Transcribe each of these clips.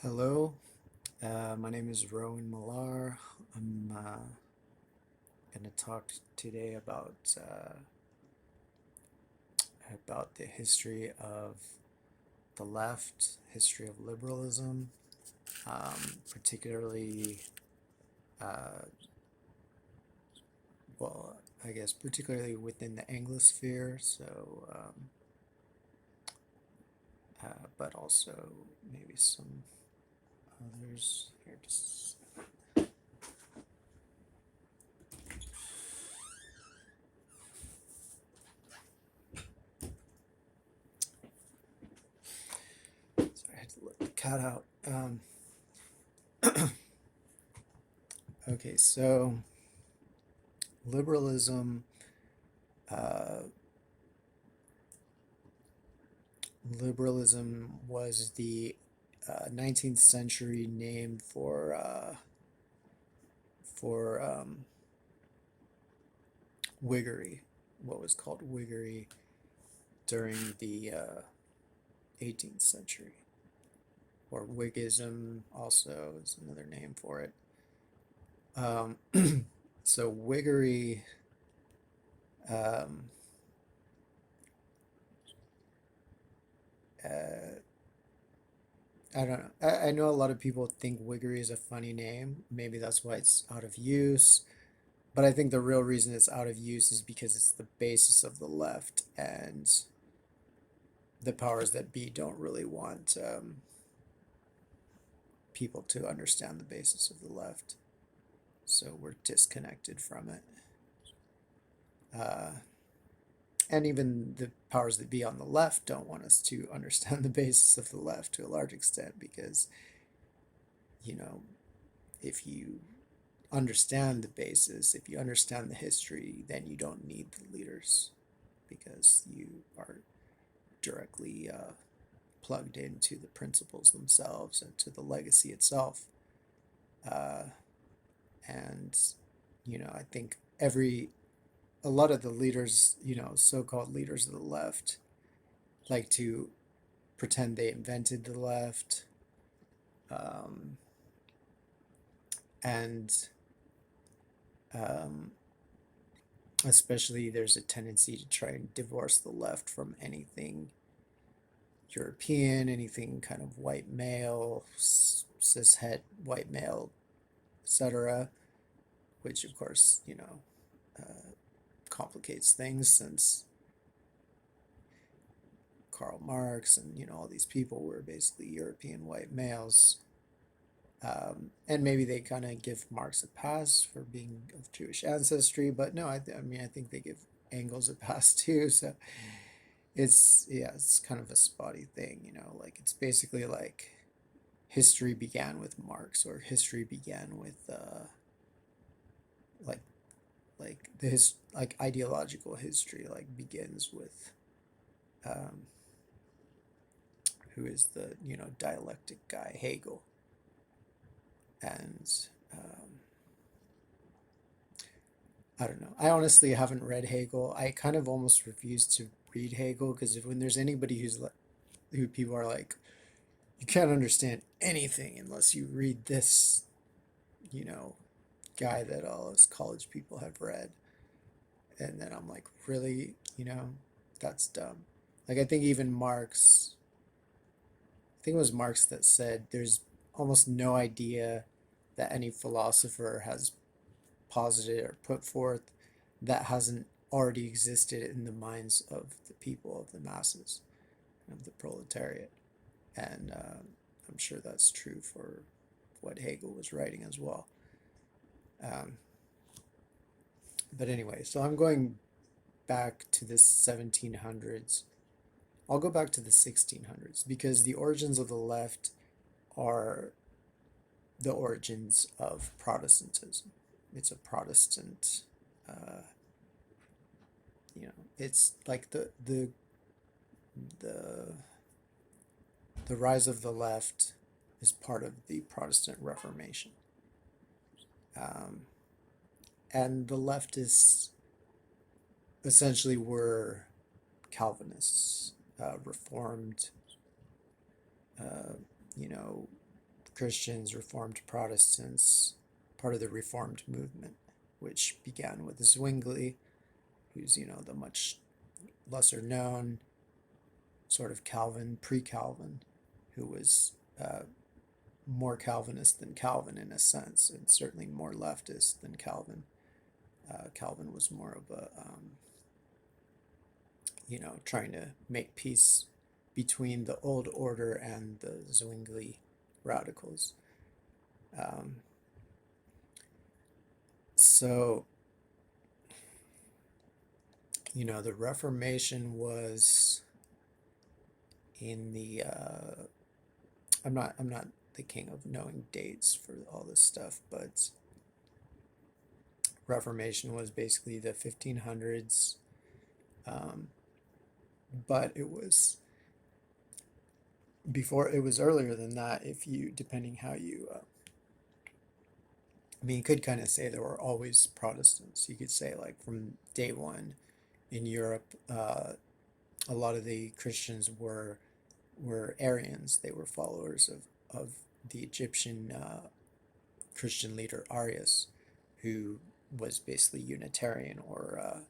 Hello, my name is Rowan Millar. I'm going to talk today about the history of the left, history of liberalism, particularly, uh, I guess particularly within the Anglosphere. But also maybe some others here. Just sorry, I had to let the cat out. Okay, so liberalism. Uh, Liberalism was the 19th century name for Whiggery, what was called Whiggery during the 18th century, or Whiggism also is another name for it. Um, so Whiggery, um, uh, I don't know. I know a lot of people think Whiggery is a funny name. Maybe that's why it's out of use. But I think the real reason it's out of use is because it's the basis of the left, and the powers that be don't really want people to understand the basis of the left. So we're disconnected from it. Uh, and even the powers that be on the left don't want us to understand the basis of the left to a large extent because, you know, if you understand the basis, if you understand the history, then you don't need the leaders because you are directly plugged into the principles themselves and to the legacy itself. Uh, and, I think a lot of the leaders, so called leaders of the left, like to pretend they invented the left. Um, and um, Especially there's a tendency to try and divorce the left from anything European, anything kind of white male, cishet white male, etc., which of course, complicates things since Karl Marx and, all these people were basically European white males. And maybe they kind of give Marx a pass for being of Jewish ancestry, but no, I mean, I think they give Engels a pass too. So it's kind of a spotty thing, like it's basically like history began with Marx, or history began with like like ideological history like begins with um, who is the dialectic guy, Hegel. And I don't know, I honestly haven't read Hegel. I kind of almost refuse to read Hegel because when there's anybody who people are like, you can't understand anything unless you read this, you know guy that all us college people have read. And then I'm like, really? That's dumb. Like, I think even Marx, I think it was Marx that said there's almost no idea that any philosopher has posited or put forth that hasn't already existed in the minds of the people, of the masses, of the proletariat. And I'm sure that's true for what Hegel was writing as well. Um, but anyway, so I'm going back to the 1700s. I'll go back to the 1600s because the origins of the left are the origins of Protestantism. It's a Protestant, uh, it's like the the rise of the left is part of the Protestant Reformation, um, and the leftists essentially were Calvinists, Reformed, uh, you know, Christians, Reformed Protestants, part of the Reformed movement, which began with Zwingli, who's, the much lesser known sort of Calvin, pre-Calvin, who was more Calvinist than Calvin in a sense, and certainly more leftist than Calvin. Calvin was more of a, trying to make peace between the old order and the Zwingli radicals. Um, so, the Reformation was in the I'm not the king of knowing dates for all this stuff, but Reformation was basically the 1500s. But it was before, it was earlier than that, if you, depending how you you could kind of say there were always Protestants. You could say, like, from day one in Europe, a lot of the Christians were Arians. They were followers of the Egyptian Christian leader Arius, who was basically Unitarian, or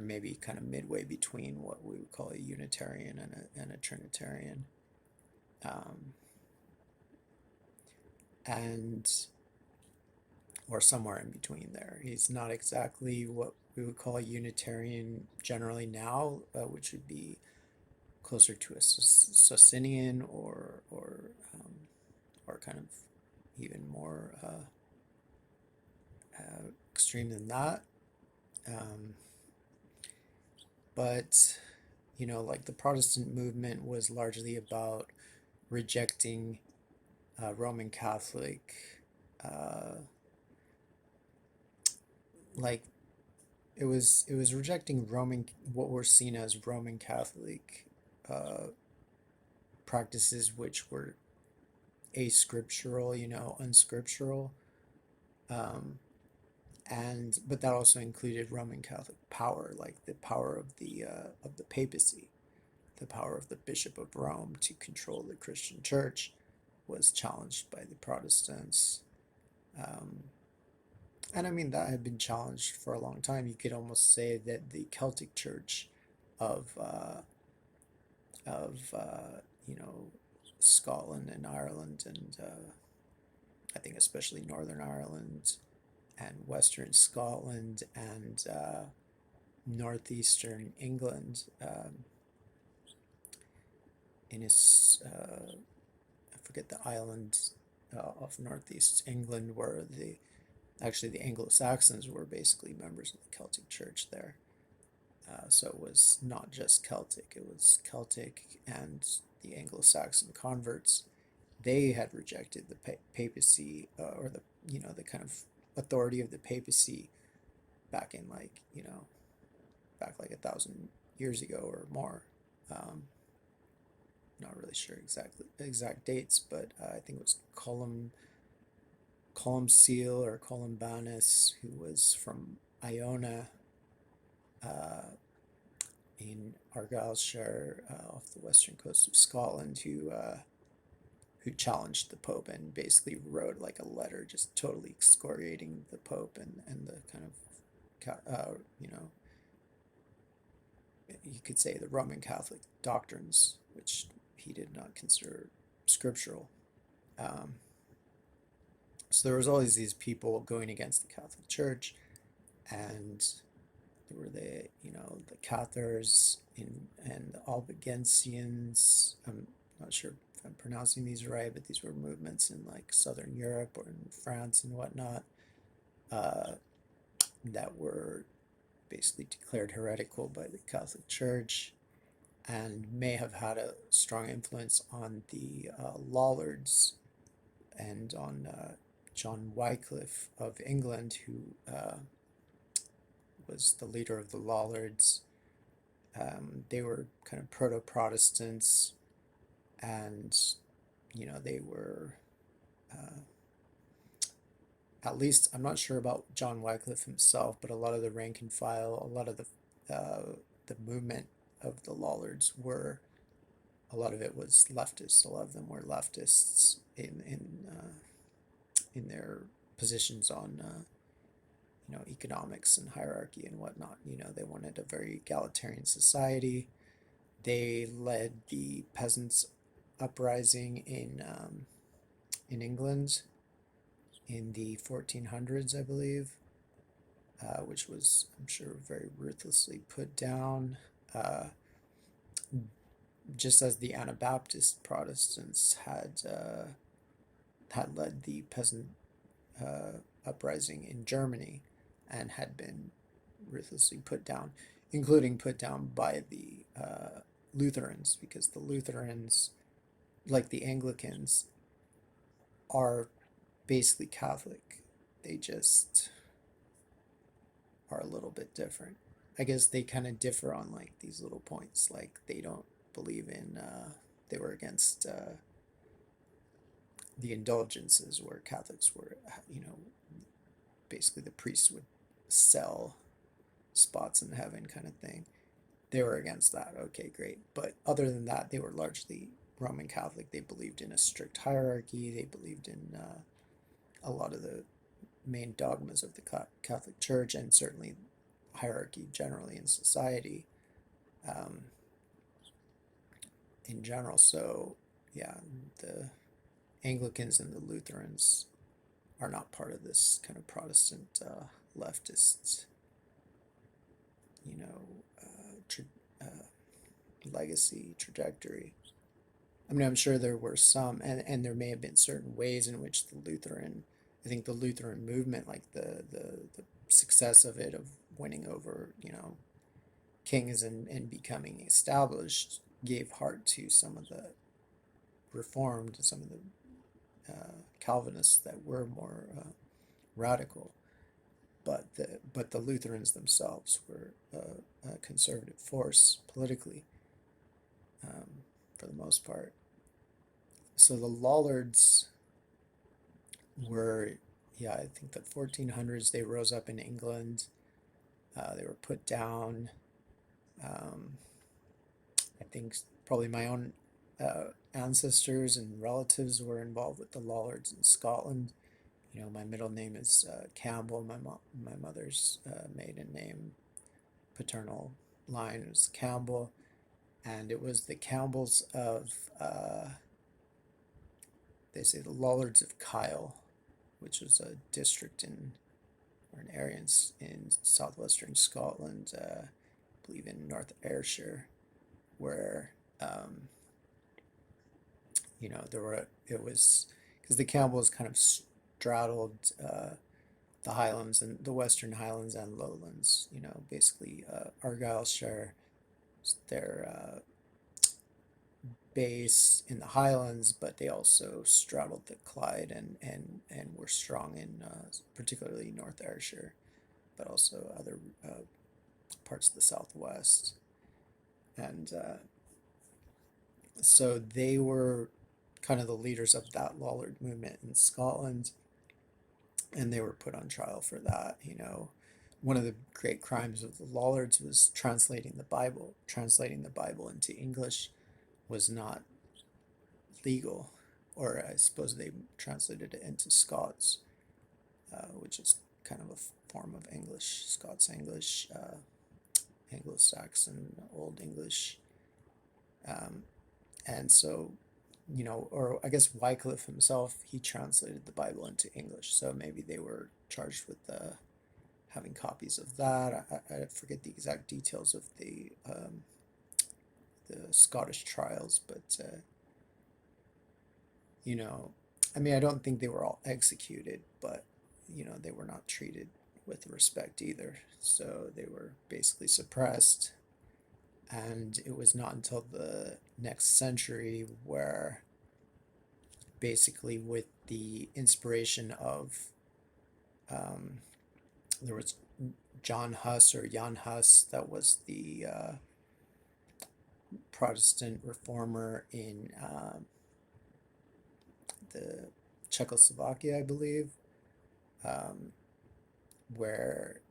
maybe kind of midway between what we would call a Unitarian and a Trinitarian. And or somewhere in between there. He's not exactly what we would call a Unitarian generally now, which would be closer to a Socinian, or kind of even more extreme than that. But like, the Protestant movement was largely about rejecting Roman Catholic, like, it was rejecting what were seen as Roman Catholic practices, which were ascriptural, unscriptural, and but that also included Roman Catholic power, like the power of the papacy, the power of the Bishop of Rome to control the Christian Church was challenged by the Protestants. And I mean, that had been challenged for a long time. You could almost say that the Celtic Church of Scotland and Ireland, and I think especially Northern Ireland and Western Scotland and Northeastern England, in his I forget the island of Northeast England, where the Anglo-Saxons were basically members of the Celtic Church there. So it was not just Celtic, it was Celtic and the Anglo-Saxon converts. They had rejected the papacy, or the kind of authority of the papacy back in, back like 1,000 years ago or more. Not really sure exact dates, but I think it was Columcille or Columbanus, who was from Iona, in Argyllshire, off the western coast of Scotland, who challenged the Pope and basically wrote like a letter just totally excoriating the Pope and the kind of you could say the Roman Catholic doctrines, which he did not consider scriptural. So there was always these people going against the Catholic Church, and there were the Cathars and the Albigensians. I'm not sure if I'm pronouncing these right, but these were movements in like Southern Europe or in France and whatnot, that were basically declared heretical by the Catholic Church, and may have had a strong influence on the Lollards and on John Wycliffe of England, who was the leader of the Lollards. They were kind of proto-Protestants, and they were, at least, I'm not sure about John Wycliffe himself, but a lot of the rank and file, a lot of the movement of the Lollards were a lot of it was leftist. A lot of them were leftists in their positions on economics and hierarchy and whatnot. They wanted a very egalitarian society. They led the peasants' uprising in England in the 1400s, I believe, which was, I'm sure, very ruthlessly put down. Just as the Anabaptist Protestants had led the peasant uprising in Germany and had been ruthlessly put down, including put down by the Lutherans, because the Lutherans, like the Anglicans, are basically Catholic. They just are a little bit different. I guess they kind of differ on like these little points. Like they don't believe in, they were against the indulgences, where Catholics were, basically the priests would sell spots in heaven kind of thing. They were against that. Okay, great. But other than that, they were largely Roman Catholic. They believed in a strict hierarchy. They believed in a lot of the main dogmas of the Catholic Church, and certainly hierarchy generally in society um, in general. So, yeah, the Anglicans and the Lutherans are not part of this kind of Protestant leftist, you know, legacy trajectory. I mean, I'm sure there were some, and there may have been certain ways in which I think the Lutheran movement, like the success of it, of winning over, kings and becoming established, gave heart to some of the Reformed, some of the Calvinists that were more radical. But the Lutherans themselves were a conservative force politically, for the most part. So the Lollards were, yeah, I think the 1400s, they rose up in England. They were put down. Um, I think probably my own ancestors and relatives were involved with the Lollards in Scotland. My middle name is Campbell. My mother's maiden name, paternal line, was Campbell, and it was the Campbells of they say the Lollards of Kyle, which was a district or an area in southwestern Scotland, I believe in North Ayrshire, where it was because the Campbells kind of straddled the Highlands and the Western Highlands and Lowlands. Basically Argyllshire, their base in the Highlands, but they also straddled the Clyde and were strong in particularly North Ayrshire, but also other parts of the Southwest. And so they were kind of the leaders of that Lollard movement in Scotland, and they were put on trial for that. One of the great crimes of the Lollards was translating the Bible. Translating the Bible into English was not legal, or I suppose they translated it into Scots, which is kind of a form of English, Scots English, Anglo-Saxon, Old English. And so, or I guess Wycliffe himself, he translated the Bible into English. So maybe they were charged with having copies of that. I forget the exact details of the Scottish trials, but I mean, I don't think they were all executed, but they were not treated with respect either. So they were basically suppressed. And it was not until the next century where, basically, with the inspiration of, there was John Huss or Jan Hus, that was the Protestant reformer in the Czechoslovakia, I believe, where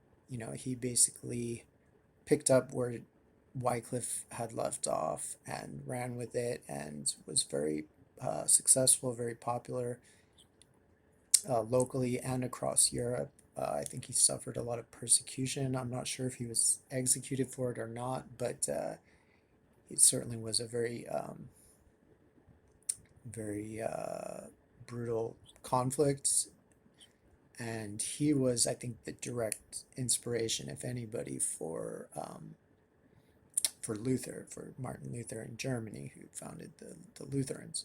he basically picked up where Wycliffe had left off and ran with it and was very successful, very popular locally and across Europe. I think he suffered a lot of persecution. I'm not sure if he was executed for it or not, but it certainly was a very brutal conflict. And he was, I think, the direct inspiration, if anybody, for Luther, for Martin Luther in Germany, who founded the Lutherans.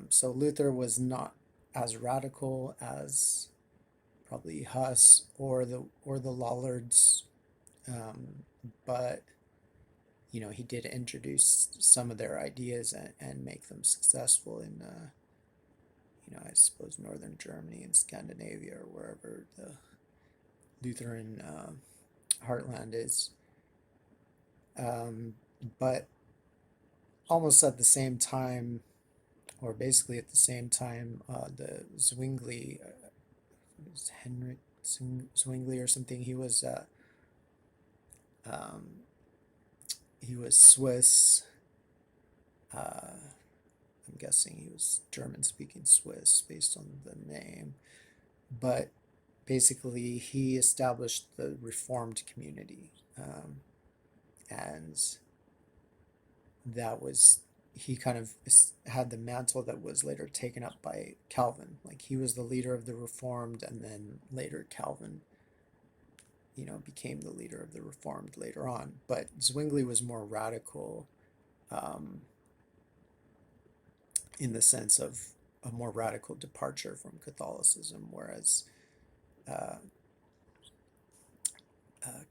So Luther was not as radical as probably Huss or the Lollards, but he did introduce some of their ideas and make them successful in I suppose northern Germany and Scandinavia or wherever the Lutheran heartland is. Um, but almost at the same time, or basically at the same time, the Zwingli, Henrik Zwingli or something. Um, he was Swiss. I'm guessing he was German-speaking Swiss based on the name, but basically he established the Reformed community, and that was he kind of had the mantle that was later taken up by Calvin. Like he was the leader of the Reformed, and then later Calvin, became the leader of the Reformed later on. But Zwingli was more radical, um, in the sense of a more radical departure from Catholicism, whereas uh,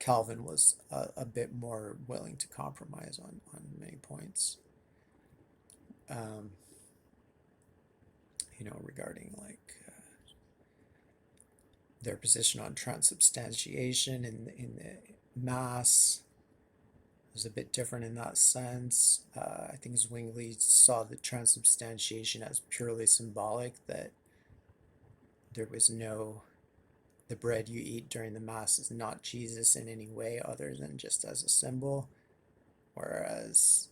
Calvin was a bit more willing to compromise on many points. Um, regarding like their position on transubstantiation in the Mass was a bit different in that sense. I think Zwingli saw the transubstantiation as purely symbolic, that there was no, the bread you eat during the Mass is not Jesus in any way other than just as a symbol, whereas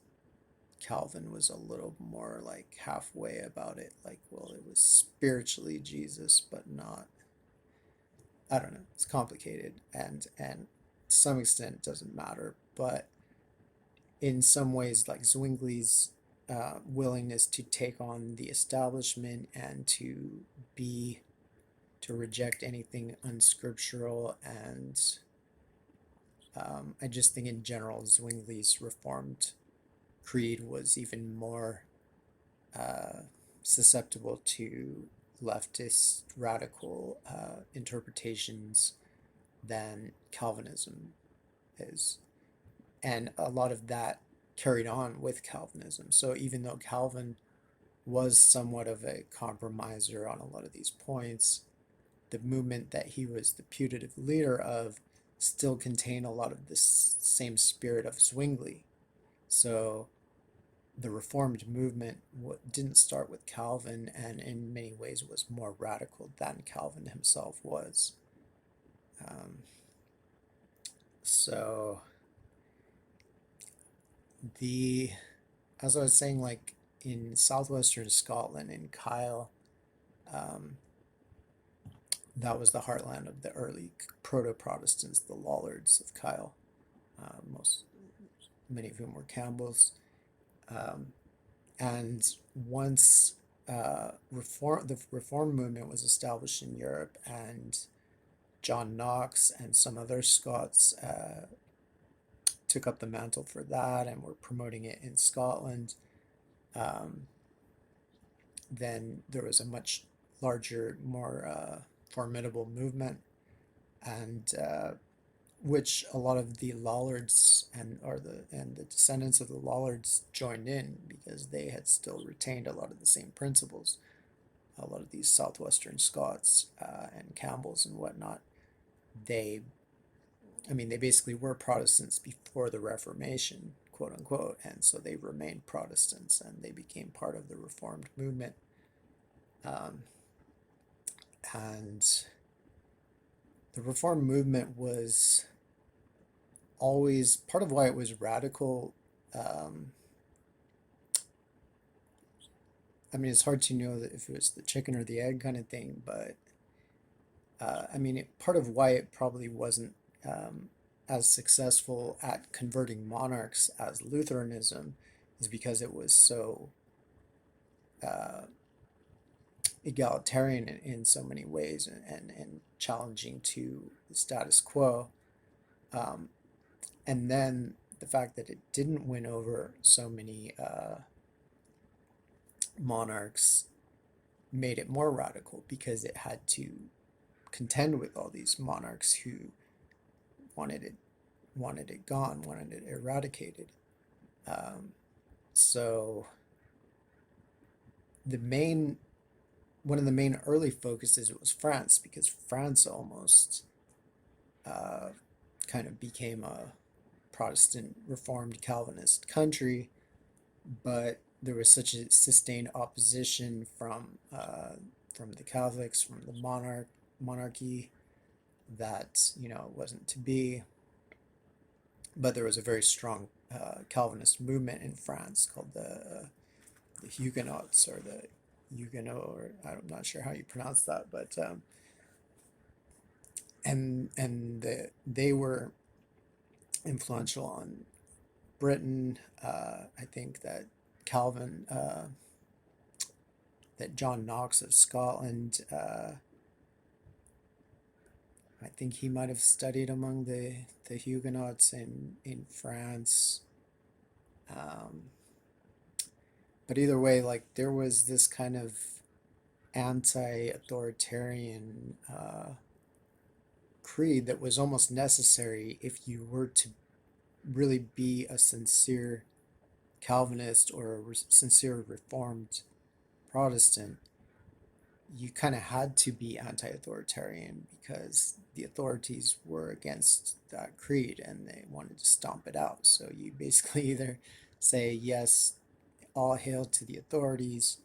Calvin was a little more like halfway about it, like, well, it was spiritually Jesus, but not. I don't know. It's complicated, and to some extent it doesn't matter, but in some ways, like Zwingli's willingness to take on the establishment and be to reject anything unscriptural, and I just think in general Zwingli's Reformed creed was even more uh, susceptible to leftist radical interpretations than Calvinism is. And a lot of that carried on with Calvinism. So even though Calvin was somewhat of a compromiser on a lot of these points, the movement that he was the putative leader of still contained a lot of this same spirit of Zwingli. So the Reformed movement didn't start with Calvin, and in many ways was more radical than Calvin himself was. Um, so the as I was saying, like in southwestern Scotland, in Kyle, um, that was the heartland of the early proto-Protestants, the Lollards of Kyle. Many of whom were Campbells. Um, and once the Reform movement was established in Europe, and John Knox and some other Scots took up the mantle for that and were promoting it in Scotland, um, then there was a much larger, more formidable movement, and which a lot of the Lollards and the descendants of the Lollards joined in, because they had still retained a lot of the same principles. A lot of these southwestern Scots and Campbells and whatnot, they, I mean, they basically were Protestants before the Reformation, quote unquote, and so they remained Protestants and they became part of the Reformed movement. Um, and the Reformed movement was always part of why it was radical. Um, I mean, it's hard to know that if it was the chicken or the egg kind of thing, but I mean, part of why it probably wasn't um, as successful at converting monarchs as Lutheranism is because it was so uh, egalitarian in so many ways and challenging to the status quo. Um, and then the fact that it didn't win over so many monarchs made it more radical because it had to contend with all these monarchs who wanted it wanted it gone, wanted it eradicated. Um, so the main one of the main early focuses was France because France almost uh, kind of became a Protestant Reformed Calvinist country, but there was such a sustained opposition from the Catholics, from the monarchy, that it wasn't to be. But there was a very strong Calvinist movement in France called the Huguenots or the Huguenot, or I'm not sure how you pronounce that, but they were influential on Britain. I think that Calvin, that John Knox of Scotland, I think he might have studied among the Huguenots in France. Um, but either way, like there was this kind of anti-authoritarian creed that was almost necessary if you were to really be a sincere Calvinist or a sincere Reformed Protestant. You kind of had to be anti-authoritarian because the authorities were against that creed and they wanted to stomp it out. So you basically either say yes, all hail to the authorities,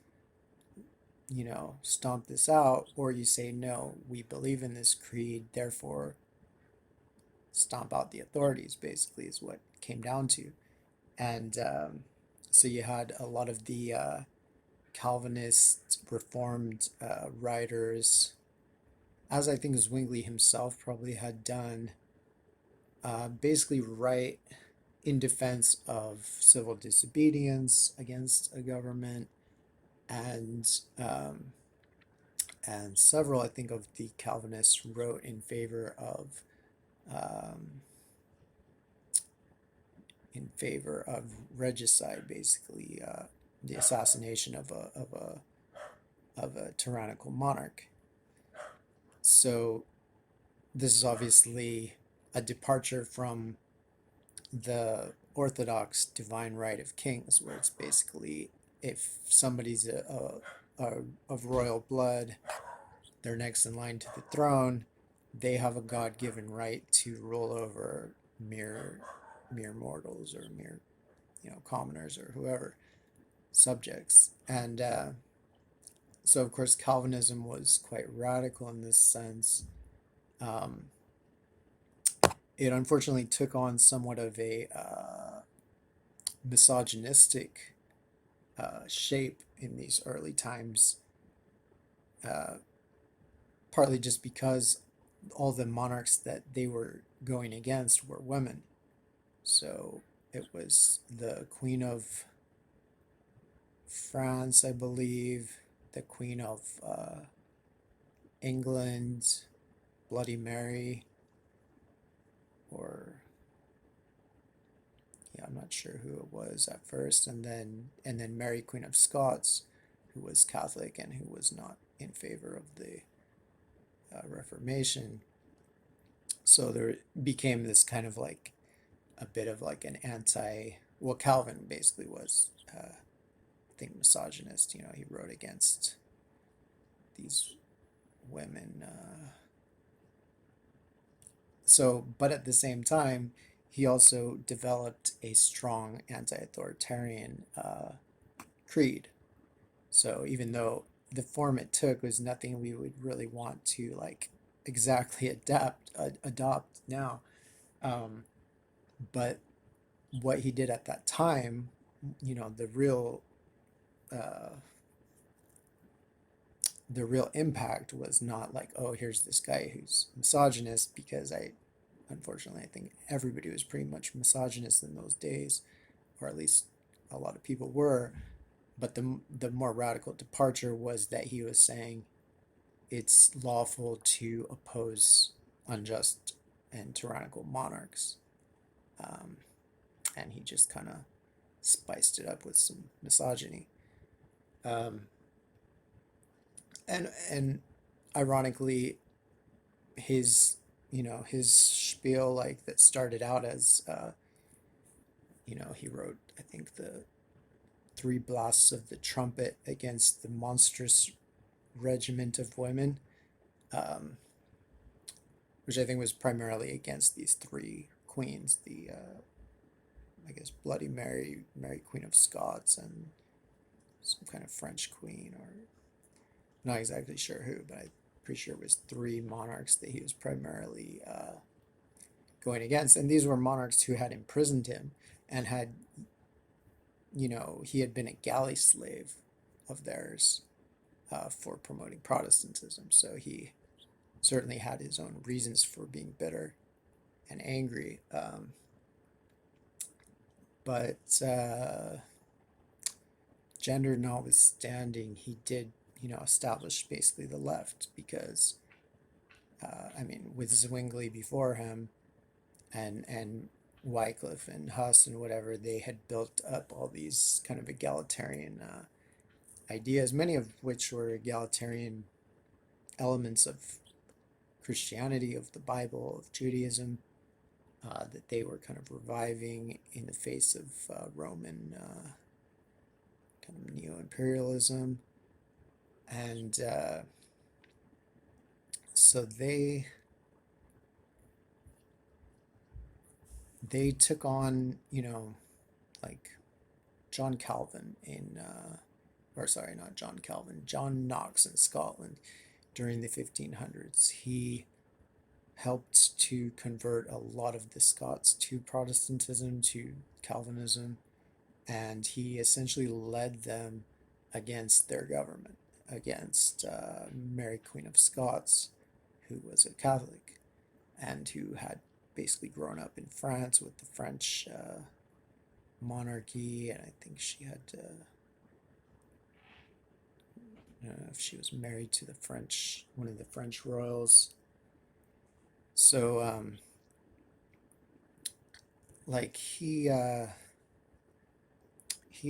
stomp this out, or you say no, we believe in this creed, therefore stomp out the authorities, basically is what it came down to. And so you had a lot of the Calvinist Reformed writers, as I think Zwingli himself probably had done, basically write in defense of civil disobedience against a government, and several, I think, of the Calvinists wrote um, in favor of regicide, basically the assassination of a tyrannical monarch. So this is obviously a departure from the Orthodox divine right of kings, where it's basically if somebody's of royal blood, they're next in line to the throne, they have a God-given right to rule over mere mortals or mere commoners or whoever subjects. And so of course Calvinism was quite radical in this sense. Um, it unfortunately took on somewhat of a misogynistic shape in these early times, uh, partly just because all the monarchs that they were going against were women. So it was the Queen of France, I believe, the Queen of England, Bloody Mary, or yeah, I'm not sure who it was at first, and then Mary, Queen of Scots, who was Catholic and who was not in favor of the Reformation. So there became this kind of like a bit of like an well, Calvin basically was, I think, misogynist. He wrote against these women. But at the same time, he also developed a strong anti-authoritarian creed. So even though the form it took was nothing we would really want to like exactly adopt now, um, But what he did at that time, you know, uh, the real impact was not like, oh, here's this guy who's misogynist, because unfortunately, I think everybody was pretty much misogynist in those days, or at least a lot of people were. But the more radical departure was that he was saying it's lawful to oppose unjust and tyrannical monarchs, um, and he just kind of spiced it up with some misogyny. Um, and ironically, his his spiel, like, that started out as he wrote, I think, the three blasts of the trumpet against the monstrous regiment of women, um, which I think was primarily against these three queens, the I guess Bloody Mary, Mary Queen of Scots, and some kind of French queen, or not exactly sure who, but I'm pretty sure it was three monarchs that he was primarily going against. And these were monarchs who had imprisoned him and had, he had been a galley slave of theirs for promoting Protestantism. So he certainly had his own reasons for being bitter and angry. But gender notwithstanding, he did, establish basically the left, because, I mean, with Zwingli before him, and Wycliffe and Huss and whatever, they had built up all these kind of egalitarian ideas, many of which were egalitarian elements of Christianity, of the Bible, of Judaism, that they were kind of reviving in the face of Roman kind of neo-imperialism. And so they took on, like John Calvin in, or sorry, not John Calvin, John Knox in Scotland during the 1500s. He helped to convert a lot of the Scots to Protestantism, to Calvinism, and he essentially led them against their government, against Mary Queen of Scots, who was a Catholic and who had basically grown up in France with the French monarchy. And I think she had, I don't know if she was married to one of the French royals. So, like, he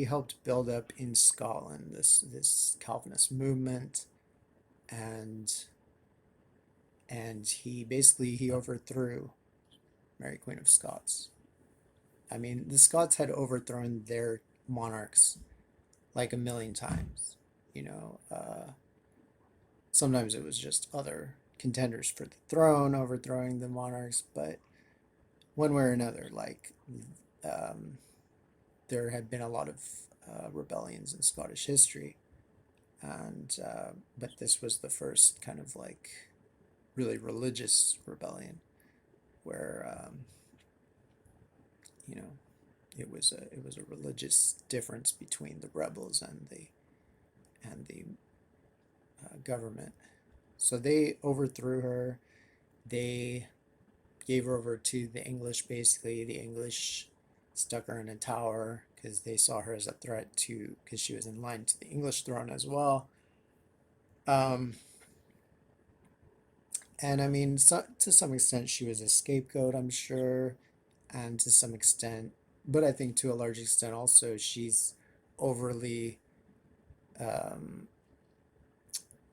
helped build up in Scotland this Calvinist movement, and he overthrew Mary Queen of Scots. I mean, the Scots had overthrown their monarchs like a million times. You know, sometimes it was just other contenders for the throne overthrowing the monarchs, but one way or another, like, um, there had been a lot of rebellions in Scottish history, and but this was the first kind of like really religious rebellion where you know it was a religious difference between the rebels and the government. So they overthrew her. They gave her over to the English. Basically, the English stuck her in a tower because they saw her as a threat to, because she was in line to the English throne as well. Um, and I mean, to some extent, she was a scapegoat, I'm sure, and to some extent, but I think to a large extent also, she's overly, um,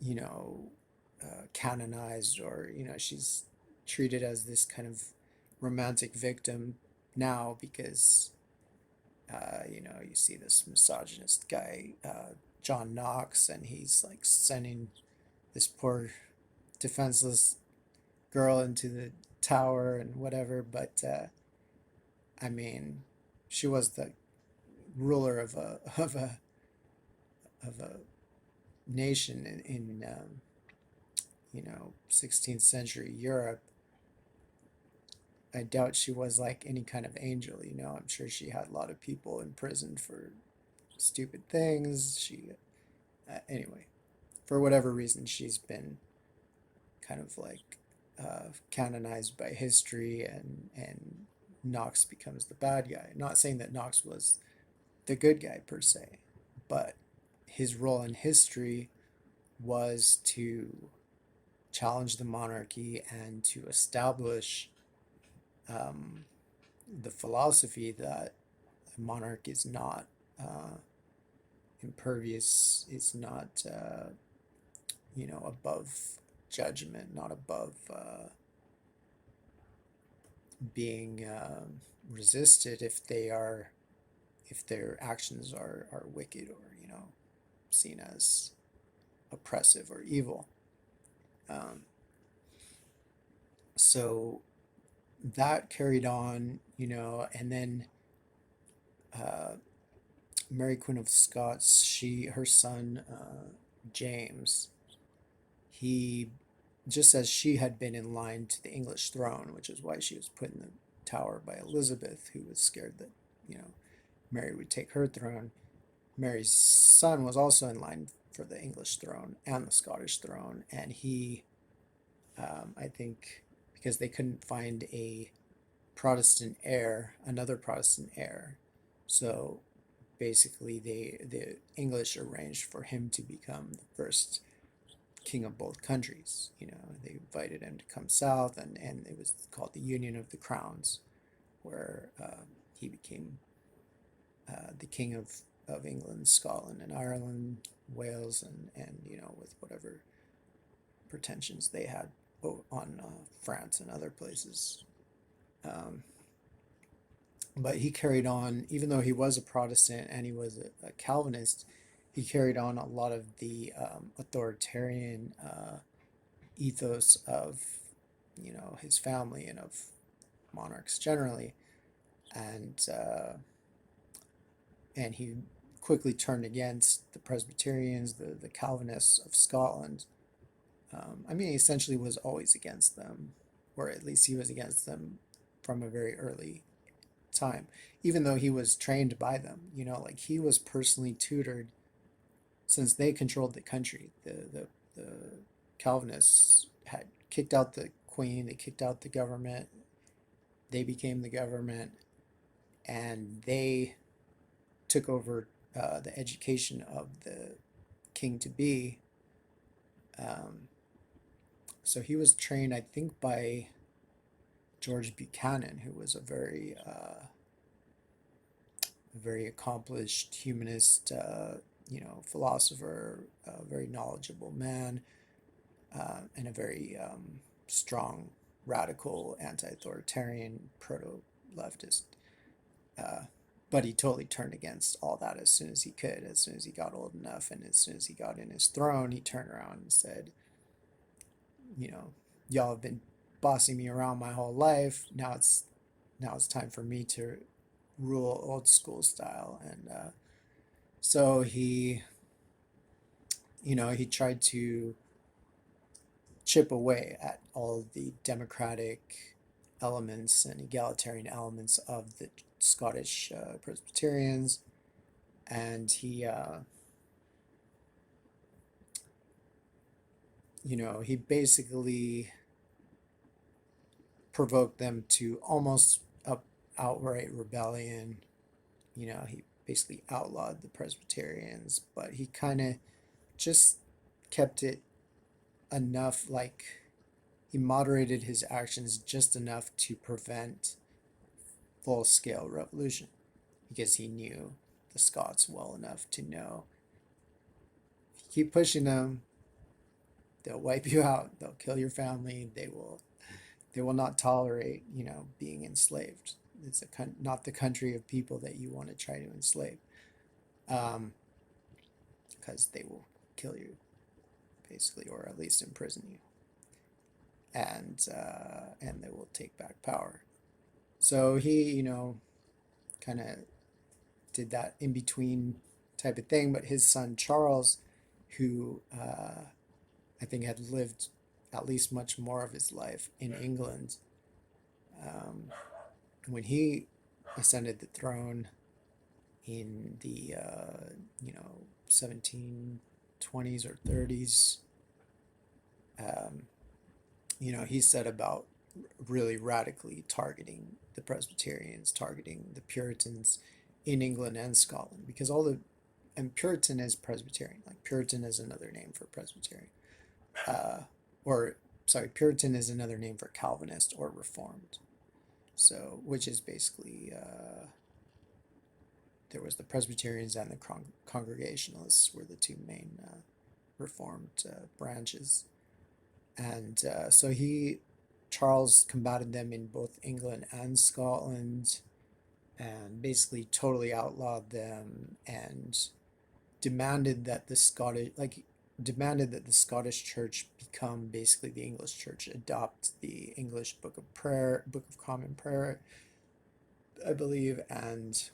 you know, canonized, or, she's treated as this kind of romantic victim now because, you see this misogynist guy, John Knox, and he's like sending this poor defenseless girl into the tower and whatever. But I mean, she was the ruler of a nation in 16th century Europe, I doubt she was like any kind of angel, you know. I'm sure she had a lot of people imprisoned for stupid things. Anyway, for whatever reason, she's been kind of like canonized by history, and Knox becomes the bad guy. Not saying that Knox was the good guy per se, but his role in history was to challenge the monarchy and to establish um, the philosophy that a monarch is not uh, impervious, is not above judgment, not above being resisted if their actions are wicked or seen as oppressive or evil. Um, so that carried on, and then uh, Mary Queen of Scots, her son James, he, just as she had been in line to the English throne, which is why she was put in the tower by Elizabeth, who was scared that Mary would take her throne. Mary's son was also in line for the English throne and the Scottish throne, and he, I think, because they couldn't find another Protestant heir, so basically the English arranged for him to become the first king of both countries. They invited him to come south, and it was called the Union of the Crowns, where he became the king of England, Scotland, and Ireland, Wales, and with whatever pretensions they had on France and other places. Um, but he carried on, even though he was a Protestant and he was a Calvinist, he carried on a lot of the authoritarian ethos of his family and of monarchs generally, and he quickly turned against the Presbyterians, the Calvinists of Scotland. I mean, he essentially was always against them, or at least he was against them from a very early time, even though he was trained by them. Like he was personally tutored since they controlled the country. The Calvinists had kicked out the Queen, they kicked out the government, they became the government, and they took over the education of the king to be. Um, so he was trained, I think, by George Buchanan, who was a very accomplished humanist, philosopher, a very knowledgeable man, and a very strong, radical, anti-authoritarian, proto-leftist. Uh, but he totally turned against all that as soon as he could. As soon as he got old enough, and as soon as he got in his throne, he turned around and said, y'all have been bossing me around my whole life. Now it's time for me to rule old school style. And so he tried to chip away at all the democratic elements and egalitarian elements of the Scottish Presbyterians, and he basically provoked them to almost outright rebellion. He basically outlawed the Presbyterians, but he kind of just kept it enough, like he moderated his actions just enough to prevent full-scale revolution, because he knew the Scots well enough to know if you keep pushing them, they'll wipe you out, they'll kill your family, they will not tolerate being enslaved. It's not the country of people that you want to try to enslave, because they will kill you basically, or at least imprison you, and they will take back power. So he kind of did that in between type of thing. But his son Charles, who I think had lived at least much more of his life in England, Um, when he ascended the throne in the 1720s or 30s, um, he set about really radically targeting the Presbyterians, targeting the Puritans in England and Scotland, because and Puritan is Presbyterian. Like Puritan is another name for Presbyterian, uh, or sorry, Puritan is another name for Calvinist or Reformed. So, which is basically there was the Presbyterians and the Congregationalists were the two main Reformed branches, and so Charles combated them in both England and Scotland, and basically totally outlawed them and demanded that the Scottish Church become basically the English Church, adopt the English Book of Common Prayer, I believe, and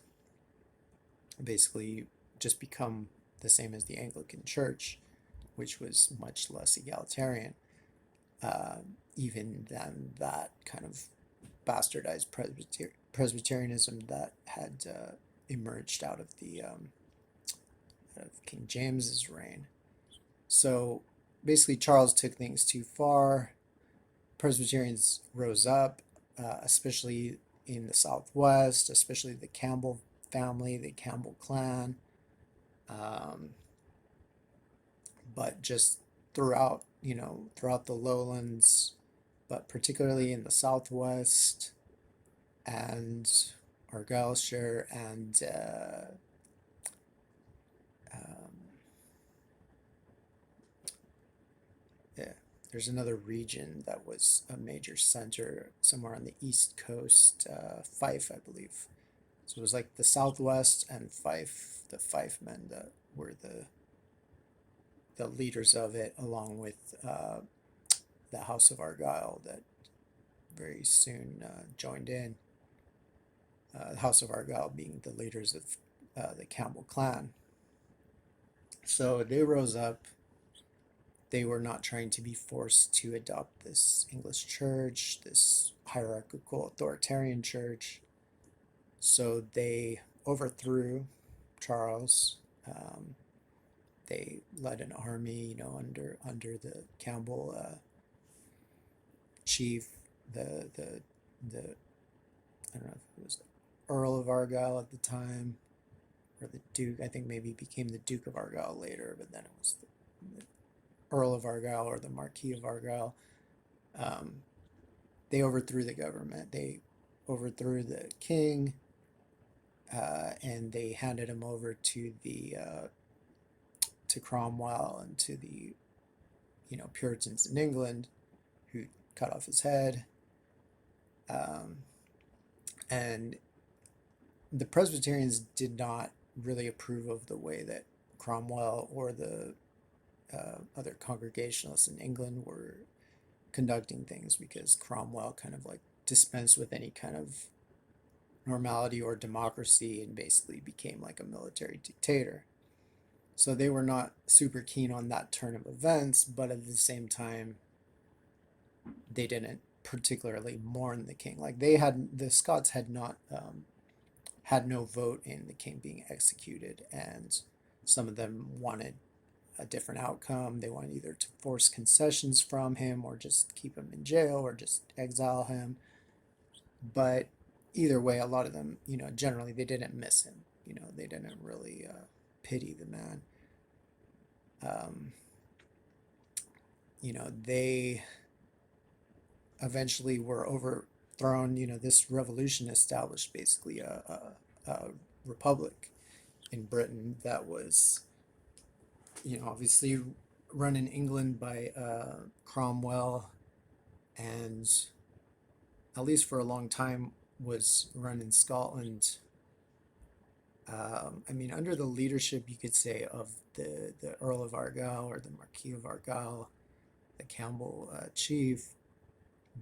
basically just become the same as the Anglican Church, which was much less egalitarian, uh, even than that kind of bastardized Presbyterianism that had emerged out of King James's reign. So basically, Charles took things too far. Presbyterians rose up, especially in the Southwest, especially the Campbell family, the Campbell clan, um, but just throughout the lowlands, but particularly in the Southwest and Argyllshire and um, yeah, there's another region that was a major center somewhere on the East Coast, Fife, I believe. So it was like the Southwest and Fife, the Fife men that were the leaders of it, along with the House of Argyll that very soon joined in. The House of Argyll being the leaders of the Campbell clan. So they rose up. They were not trying to be forced to adopt this English church, this hierarchical authoritarian church. So they overthrew Charles. They led an army, under the Campbell chief, the I don't know if it was Earl of Argyll at the time, or the Duke. I think maybe he became the Duke of Argyll later, but then it was the Earl of Argyll or the Marquis of Argyll. Um, they overthrew the government. They overthrew the king, and they handed him over to Cromwell and to the Puritans in England, who cut off his head. Um, and the Presbyterians did not really approve of the way that Cromwell or the other Congregationalists in England were conducting things, because Cromwell kind of like dispensed with any kind of normality or democracy and basically became like a military dictator. So they were not super keen on that turn of events, but at the same time, they didn't particularly mourn the king. Like the Scots had not had no vote in the king being executed, and some of them wanted a different outcome. They wanted either to force concessions from him, or just keep him in jail, or just exile him. But either way, a lot of them, generally they didn't miss him. They didn't really pity the man. Um, they eventually were overthrown. This revolution established basically a republic in Britain that was, obviously run in England by Cromwell, and at least for a long time was run in Scotland. I mean, under the leadership, you could say, of the Earl of Argyll or the Marquis of Argyll, the Campbell chief,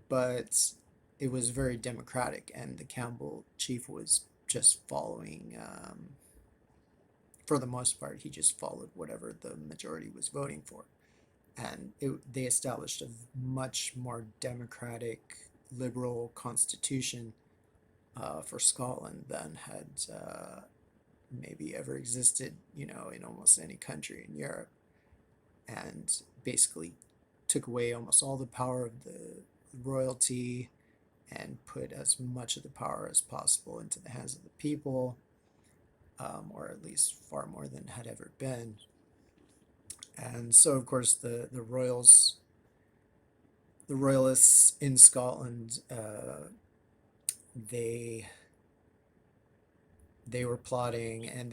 but it was very democratic, and the Campbell chief was just following, for the most part, he just followed whatever the majority was voting for. And they established a much more democratic liberal constitution for Scotland than had maybe ever existed, in almost any country in Europe, and basically took away almost all the power of the royalty and put as much of the power as possible into the hands of the people, or at least far more than had ever been. And so, of course, the royalists in Scotland, they they were plotting, and